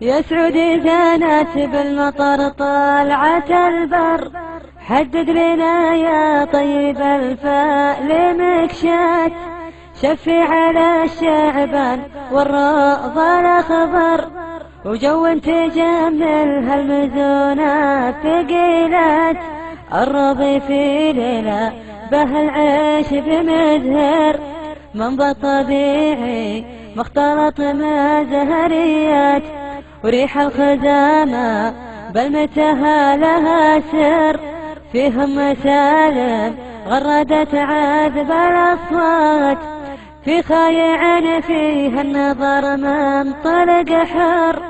يا سعودي زانت بالمطر طلعت البر، حدد لنا يا طيب الفأل مكشات، شفي على الشعبان والروضة الأخضر، وجو تجمل هالمزونات ثقيلات، الرضي في ليلة به العيش بمزهر، منظر طبيعي مختلط مع زهريات، وريح الخزامة بالمتهى لها سر، فيهم مسالم غردت عذب الأصوات، في خايع فيها النظر منطلق حر،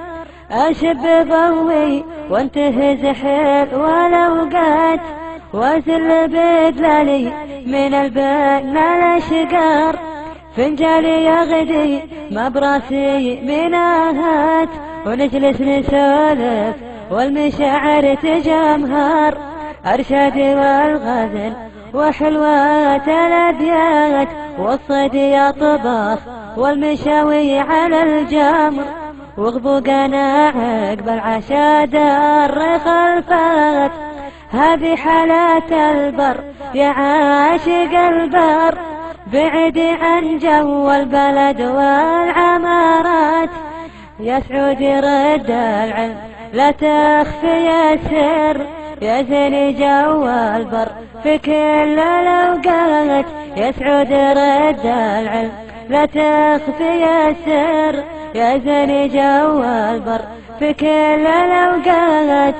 أشب ضوي وانتهز حيل والأوقات، وازل بدلالي من البن الأشقار، فنجالي يغدي ما براسي مناهات، ونجلس نسولف والمشاعر تجمهر، أرشادي والغزل وحلوات الأبيات، والصيد يطبخ والمشاوي على الجمر، وغبوقنا عقب العشاء دار خلفات، هذه حالات البر يا عاشق البر، بعدي عن جو البلد والعمارات، يا سعودي رد العلم لا تخفي السر، يا زين جو البر في كل الأوقات، يا سعودي رد العلم لا تخفي السر، يا زين جو البر في كل الأوقات.